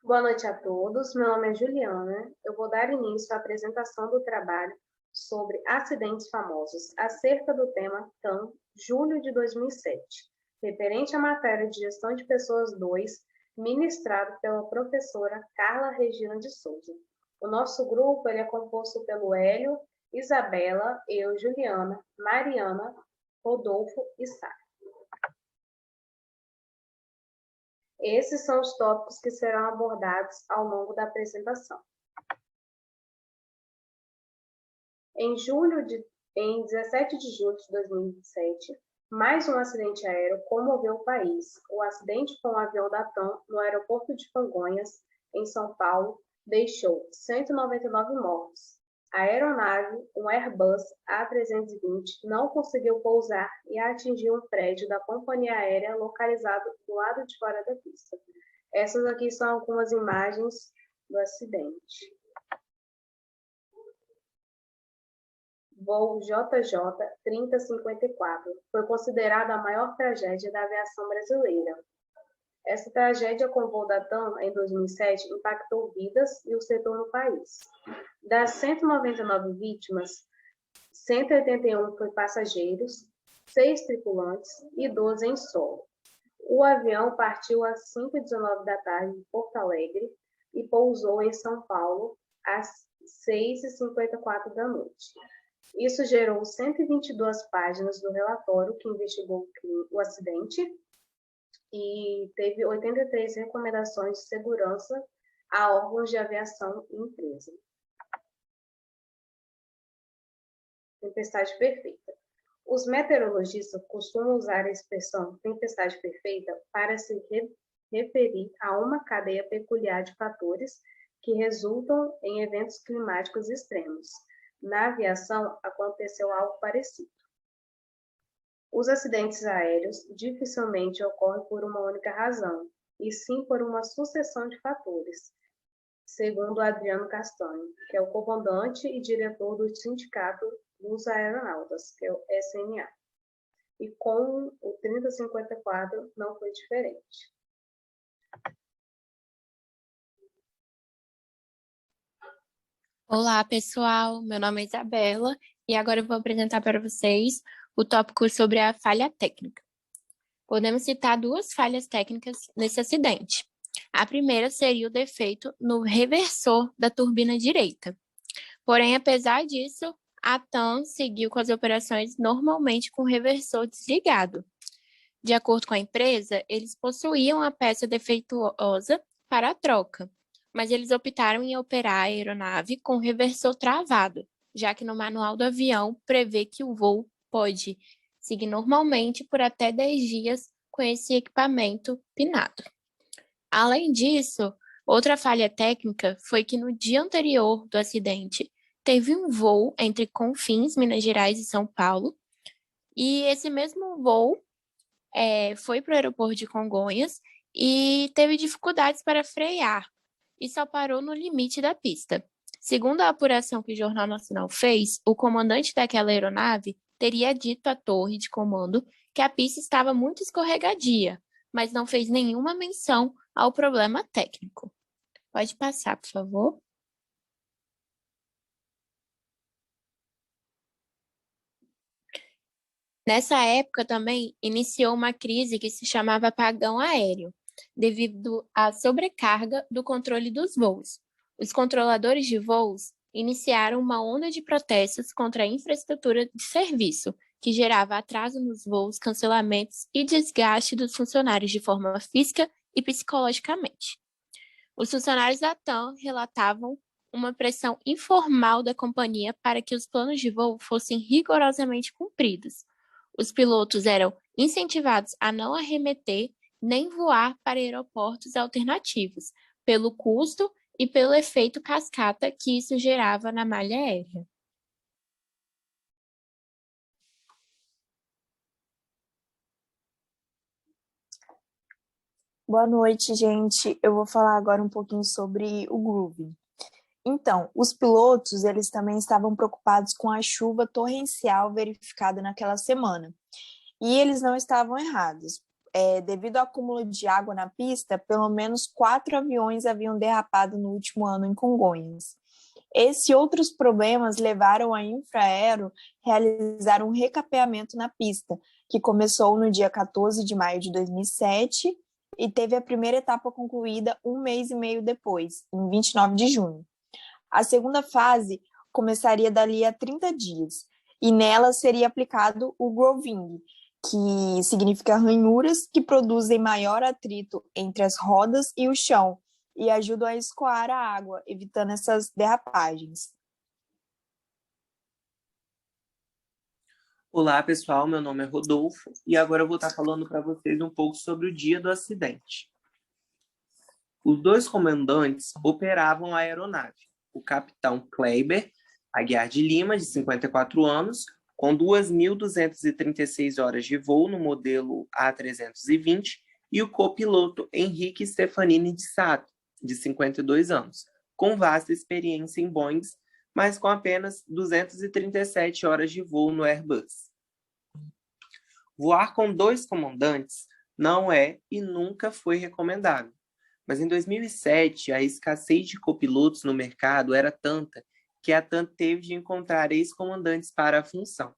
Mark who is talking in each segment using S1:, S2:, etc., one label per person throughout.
S1: Boa noite a todos. Meu nome é Juliana. Eu vou dar início à apresentação do trabalho sobre acidentes famosos, acerca do tema TAM, julho de 2007, referente à matéria de Gestão de Pessoas 2, ministrado pela professora Carla Regina de Souza. O nosso grupo é composto pelo Hélio, Isabela, eu, Juliana, Mariana, Rodolfo e Sara. Esses são os tópicos que serão abordados ao longo da apresentação. Em 17 de julho de 2007, mais um acidente aéreo comoveu o país. O acidente com o avião da TAM no aeroporto de Congonhas, em São Paulo, deixou 199 mortos. A aeronave, um Airbus A320, não conseguiu pousar e atingiu um prédio da companhia aérea localizado do lado de fora da pista. Essas aqui são algumas imagens do acidente. Voo JJ 3054 foi considerada a maior tragédia da aviação brasileira. Essa tragédia com o voo da TAM em 2007 impactou vidas e o setor no país. Das 199 vítimas, 181 foram passageiros, 6 tripulantes e 12 em solo. O avião partiu às 5h19 da tarde de Porto Alegre e pousou em São Paulo às 6h54 da noite. Isso gerou 122 páginas do relatório que investigou o acidente e teve 83 recomendações de segurança a órgãos de aviação e empresa. Tempestade perfeita. Os meteorologistas costumam usar a expressão tempestade perfeita para se referir a uma cadeia peculiar de fatores que resultam em eventos climáticos extremos. Na aviação, aconteceu algo parecido. Os acidentes aéreos dificilmente ocorrem por uma única razão, e sim por uma sucessão de fatores, segundo Adriano Castanho, que é o comandante e diretor do Sindicato dos Aeronautas, que é o SNA. E com o 3054 não foi diferente.
S2: Olá, pessoal. Meu nome é Isabela e agora eu vou apresentar para vocês o tópico sobre a falha técnica. Podemos citar duas falhas técnicas nesse acidente. A primeira seria o defeito no reversor da turbina direita. Porém, apesar disso, a TAM seguiu com as operações normalmente com o reversor desligado. De acordo com a empresa, eles possuíam a peça defeituosa para a troca, mas eles optaram em operar a aeronave com o reversor travado, já que no manual do avião prevê que o voo pode seguir normalmente por até 10 dias com esse equipamento pinado. Além disso, outra falha técnica foi que no dia anterior do acidente, teve um voo entre Confins, Minas Gerais e São Paulo, e esse mesmo voo foi para o aeroporto de Congonhas e teve dificuldades para frear e só parou no limite da pista. Segundo a apuração que o Jornal Nacional fez, o comandante daquela aeronave teria dito à torre de comando que a pista estava muito escorregadia, mas não fez nenhuma menção ao problema técnico. Pode passar, por favor. Nessa época também iniciou uma crise que se chamava apagão aéreo, devido à sobrecarga do controle dos voos. Os controladores de voos iniciaram uma onda de protestos contra a infraestrutura de serviço, que gerava atraso nos voos, cancelamentos e desgaste dos funcionários de forma física e psicologicamente. Os funcionários da TAM relatavam uma pressão informal da companhia para que os planos de voo fossem rigorosamente cumpridos. Os pilotos eram incentivados a não arremeter nem voar para aeroportos alternativos, pelo custo e pelo efeito cascata que isso gerava na malha aérea.
S3: Boa noite, gente. Eu vou falar agora um pouquinho sobre o Groovy. Então, os pilotos, eles também estavam preocupados com a chuva torrencial verificada naquela semana. E eles não estavam errados. devido ao acúmulo de água na pista, pelo menos 4 aviões haviam derrapado no último ano em Congonhas. Esses e outros problemas levaram a Infraero a realizar um recapeamento na pista, que começou no dia 14 de maio de 2007 e teve a primeira etapa concluída um mês e meio depois, em 29 de junho. A segunda fase começaria dali a 30 dias, e nela seria aplicado o grooving, que significa ranhuras que produzem maior atrito entre as rodas e o chão e ajudam a escoar a água, evitando essas derrapagens.
S4: Olá, pessoal, meu nome é Rodolfo e agora eu vou estar falando para vocês um pouco sobre o dia do acidente. Os dois comandantes operavam a aeronave, o capitão Kleiber Aguiar de Lima, de 54 anos, com 2.236 horas de voo no modelo A320, e o copiloto Henrique Stefanini de Sato, de 52 anos, com vasta experiência em Boeings, mas com apenas 237 horas de voo no Airbus. Voar com dois comandantes não é e nunca foi recomendado, mas em 2007 a escassez de copilotos no mercado era tanta que a TAM teve de encontrar ex-comandantes para a função.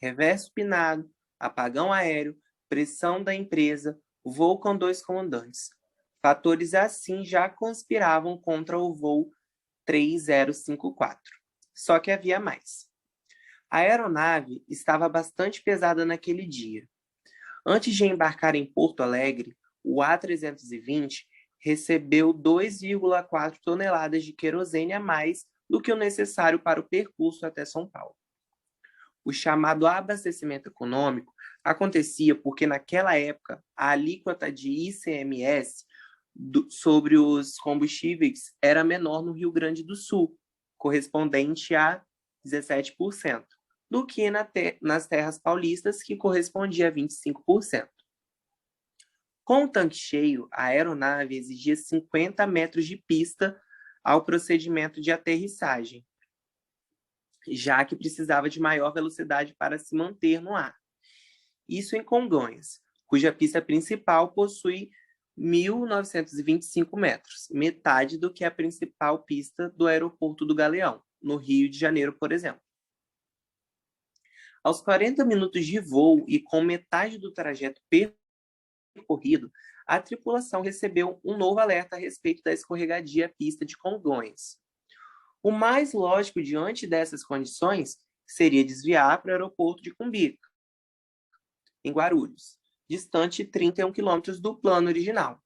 S4: Reverso pinado, apagão aéreo, pressão da empresa, voo com dois comandantes. Fatores assim já conspiravam contra o voo 3054. Só que havia mais. A aeronave estava bastante pesada naquele dia. Antes de embarcar em Porto Alegre, o A320 recebeu 2,4 toneladas de querosene a mais do que o necessário para o percurso até São Paulo. O chamado abastecimento econômico acontecia porque, naquela época, a alíquota de ICMS sobre os combustíveis era menor no Rio Grande do Sul, correspondente a 17%, do que nas terras paulistas, que correspondia a 25%. Com o tanque cheio, a aeronave exigia 50 metros de pista ao procedimento de aterrissagem, já que precisava de maior velocidade para se manter no ar. Isso em Congonhas, cuja pista principal possui 1.925 metros, metade do que a principal pista do aeroporto do Galeão, no Rio de Janeiro, por exemplo. Aos 40 minutos de voo e com metade do trajeto percorrido, a tripulação recebeu um novo alerta a respeito da escorregadia pista de Congonhas. O mais lógico diante dessas condições seria desviar para o aeroporto de Cumbica, em Guarulhos, distante 31 quilômetros do plano original.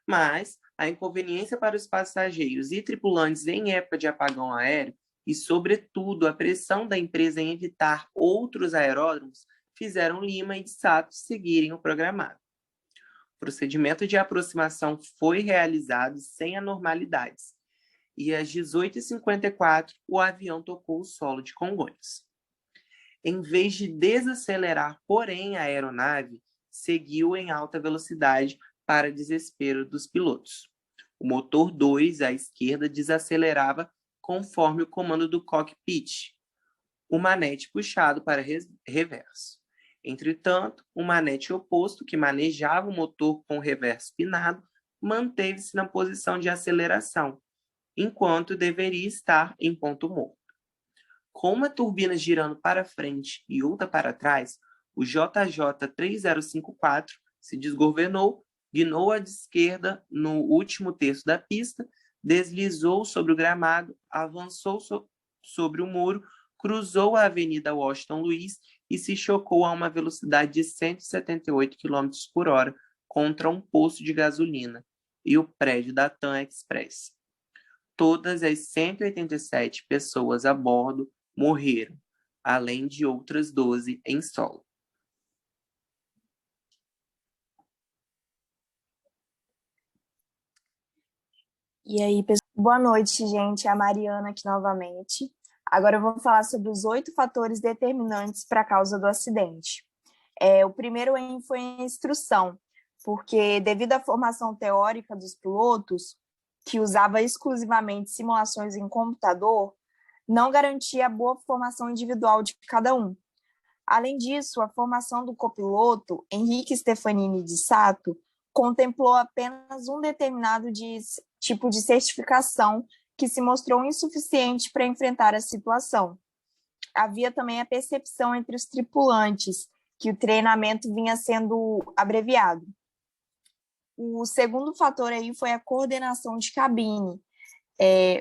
S4: Mas a inconveniência para os passageiros e tripulantes em época de apagão aéreo e, sobretudo, a pressão da empresa em evitar outros aeródromos fizeram Lima e de Sato seguirem o programado. O procedimento de aproximação foi realizado sem anormalidades, e às 18h54 o avião tocou o solo de Congonhas. Em vez de desacelerar, porém, a aeronave seguiu em alta velocidade para desespero dos pilotos. O motor 2 à esquerda desacelerava conforme o comando do cockpit, o manete puxado para reverso. Entretanto, o manete oposto, que manejava o motor com o reverso pinado, manteve-se na posição de aceleração, enquanto deveria estar em ponto morto. Com uma turbina girando para frente e outra para trás, o JJ3054 se desgovernou, guinou à esquerda no último terço da pista, deslizou sobre o gramado, avançou sobre o muro, cruzou a Avenida Washington Luiz e se chocou a uma velocidade de 178 km por hora contra um poço de gasolina e o prédio da TAM Express. Todas as 187 pessoas a bordo morreram, além de outras 12 em solo.
S3: E aí, pessoal? Boa noite, gente. É a Mariana aqui novamente. Agora eu vou falar sobre os 8 fatores determinantes para a causa do acidente. O primeiro foi a instrução, porque devido à formação teórica dos pilotos, que usava exclusivamente simulações em computador, não garantia a boa formação individual de cada um. Além disso, a formação do copiloto, Henrique Stefanini de Sato, contemplou apenas um determinado tipo de certificação que se mostrou insuficiente para enfrentar a situação. Havia também a percepção entre os tripulantes que o treinamento vinha sendo abreviado. O segundo fator aí foi a coordenação de cabine.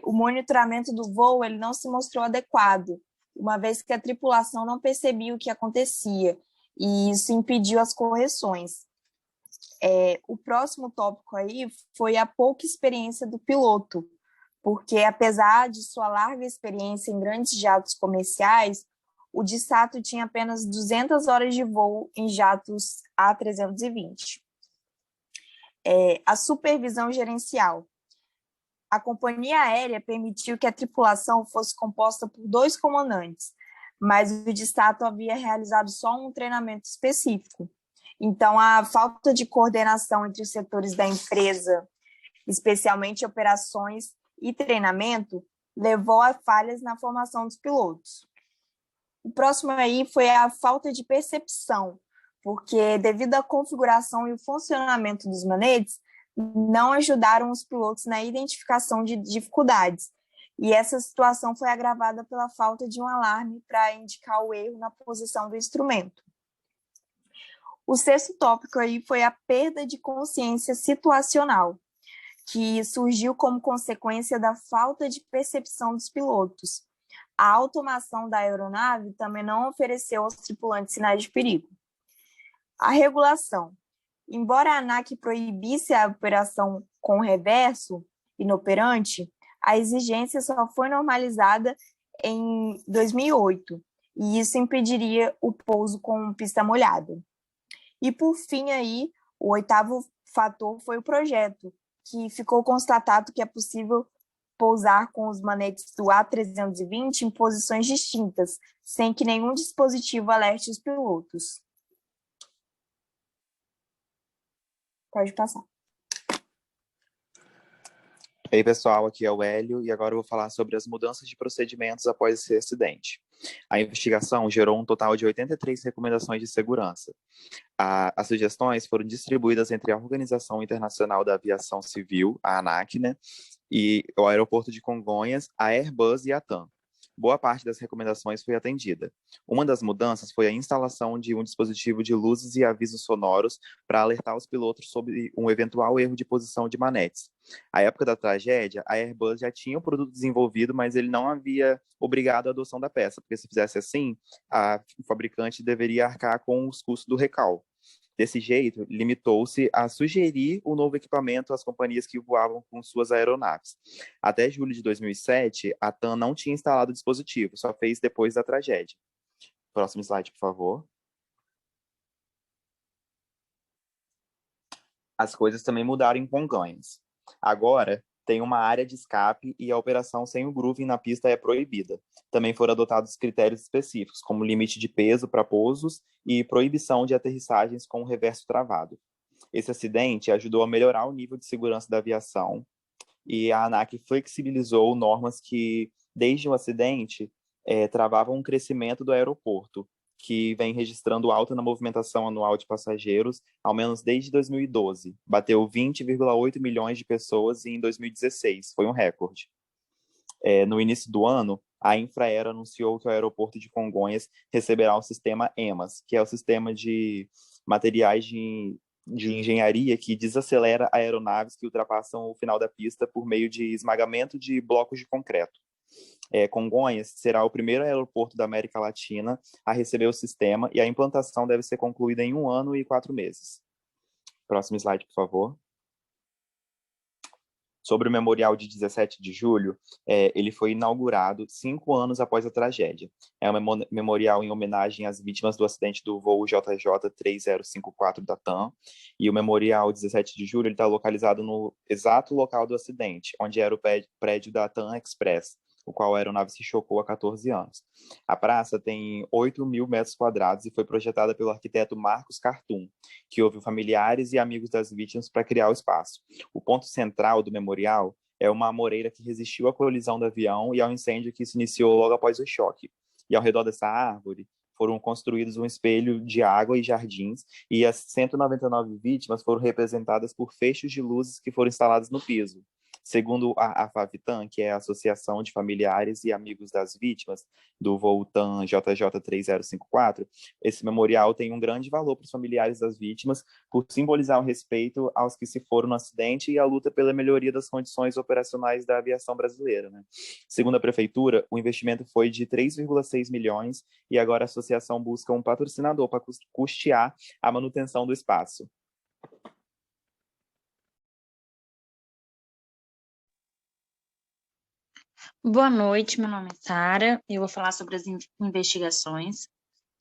S3: O monitoramento do voo ele não se mostrou adequado, uma vez que a tripulação não percebia o que acontecia, e isso impediu as correções. O próximo tópico aí foi a pouca experiência do piloto, porque apesar de sua larga experiência em grandes jatos comerciais, o de Sato tinha apenas 200 horas de voo em jatos A320. A supervisão gerencial. A companhia aérea permitiu que a tripulação fosse composta por 2 comandantes, mas o de Sato havia realizado só um treinamento específico. Então, a falta de coordenação entre os setores da empresa, especialmente operações e treinamento, levou a falhas na formação dos pilotos. O próximo aí foi a falta de percepção, porque devido à configuração e o funcionamento dos manetes, não ajudaram os pilotos na identificação de dificuldades. E essa situação foi agravada pela falta de um alarme para indicar o erro na posição do instrumento. O sexto tópico aí foi a perda de consciência situacional, que surgiu como consequência da falta de percepção dos pilotos. A automação da aeronave também não ofereceu aos tripulantes sinais de perigo. A regulação. Embora a ANAC proibisse a operação com reverso inoperante, a exigência só foi normalizada em 2008, e isso impediria o pouso com pista molhada. E, por fim, aí, o oitavo fator foi o projeto, que ficou constatado que é possível pousar com os manetes do A320 em posições distintas, sem que nenhum dispositivo alerte os pilotos. Pode passar.
S5: Ei, pessoal, aqui é o Hélio e agora eu vou falar sobre as mudanças de procedimentos após esse acidente. A investigação gerou um total de 83 recomendações de segurança. As sugestões foram distribuídas entre a Organização Internacional da Aviação Civil, a ANAC, né, e o Aeroporto de Congonhas, a Airbus e a TAM. Boa parte das recomendações foi atendida. Uma das mudanças foi a instalação de um dispositivo de luzes e avisos sonoros para alertar os pilotos sobre um eventual erro de posição de manetes. À época da tragédia, a Airbus já tinha o produto desenvolvido, mas ele não havia obrigado a adoção da peça, porque se fizesse assim, o fabricante deveria arcar com os custos do recall. Desse jeito, limitou-se a sugerir o novo equipamento às companhias que voavam com suas aeronaves. Até julho de 2007, a TAM não tinha instalado o dispositivo, só fez depois da tragédia. Próximo slide, por favor. As coisas também mudaram em Congonhas. Agora, tem uma área de escape e a operação sem o grooving na pista é proibida. Também foram adotados critérios específicos, como limite de peso para pousos e proibição de aterrissagens com o reverso travado. Esse acidente ajudou a melhorar o nível de segurança da aviação e a ANAC flexibilizou normas que, desde o acidente, travavam um crescimento do aeroporto, que vem registrando alta na movimentação anual de passageiros, ao menos desde 2012. Bateu 20,8 milhões de pessoas em 2016, foi um recorde. No início do ano, a Infraero anunciou que o aeroporto de Congonhas receberá o sistema EMAS, que é o sistema de materiais de engenharia que desacelera aeronaves que ultrapassam o final da pista por meio de esmagamento de blocos de concreto. Congonhas será o primeiro aeroporto da América Latina a receber o sistema e a implantação deve ser concluída em 1 ano e 4 meses. Próximo slide, por favor. Sobre o memorial de 17 de julho, ele foi inaugurado 5 anos após a tragédia. É um memorial em homenagem às vítimas do acidente do voo JJ 3054 da TAM, e o memorial 17 de julho está localizado no exato local do acidente, onde era o prédio da TAM Express, o qual a aeronave se chocou há 14 anos. A praça tem 8.000 metros quadrados e foi projetada pelo arquiteto Marcos Cartum, que ouviu familiares e amigos das vítimas para criar o espaço. O ponto central do memorial é uma amoreira que resistiu à colisão do avião e ao incêndio que se iniciou logo após o choque. E ao redor dessa árvore foram construídos um espelho de água e jardins, e as 199 vítimas foram representadas por feixes de luzes que foram instalados no piso. Segundo a Favitan, que é a Associação de Familiares e Amigos das Vítimas, do voo TAM JJ 3054, esse memorial tem um grande valor para os familiares das vítimas, por simbolizar o respeito aos que se foram no acidente e a luta pela melhoria das condições operacionais da aviação brasileira, né? Segundo a Prefeitura, o investimento foi de 3,6 milhões e agora a associação busca um patrocinador para custear a manutenção do espaço.
S6: Boa noite, meu nome é Sara. Eu vou falar sobre as investigações.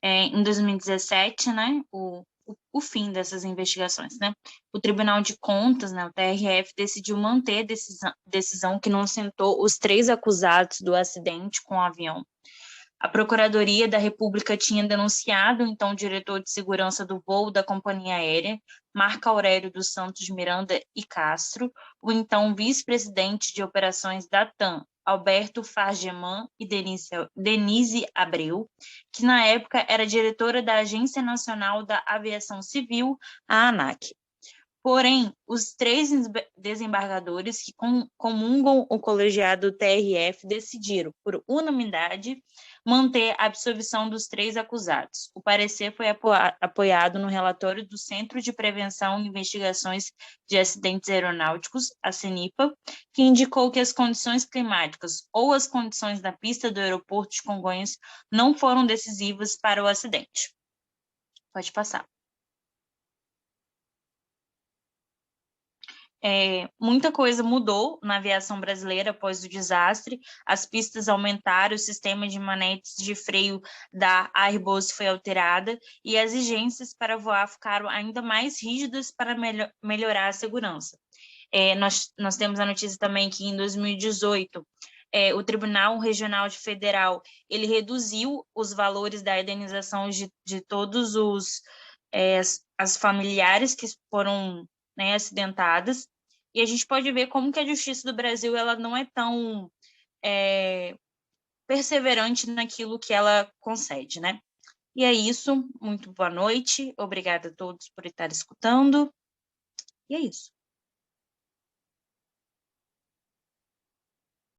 S6: Em 2017, né, o fim dessas investigações, né? O Tribunal de Contas, né, o TRF, decidiu manter a decisão que inocentou os 3 acusados do acidente com o avião. A Procuradoria da República tinha denunciado, então, o diretor de segurança do voo da companhia aérea, Marco Aurélio dos Santos Miranda e Castro, o então vice-presidente de operações da TAM, Alberto Fargeman e Denise Abreu, que na época era diretora da Agência Nacional da Aviação Civil, a ANAC. Porém, os 3 desembargadores que comungam o colegiado TRF decidiram, por unanimidade, manter a absolvição dos 3 acusados. O parecer foi apoiado no relatório do Centro de Prevenção e Investigações de Acidentes Aeronáuticos, a CENIPA, que indicou que as condições climáticas ou as condições da pista do aeroporto de Congonhas não foram decisivas para o acidente. Pode passar. Muita coisa mudou na aviação brasileira após o desastre, as pistas aumentaram, o sistema de manetes de freio da Airbus foi alterada e as exigências para voar ficaram ainda mais rígidas para melhorar a segurança. Nós temos a notícia também que em 2018, o Tribunal Regional Federal ele reduziu os valores da indenização de todos as familiares que foram, né, acidentadas, e a gente pode ver como que a Justiça do Brasil ela não é tão perseverante naquilo que ela concede, né? E é isso, muito boa noite, obrigada a todos por estar escutando, e é isso.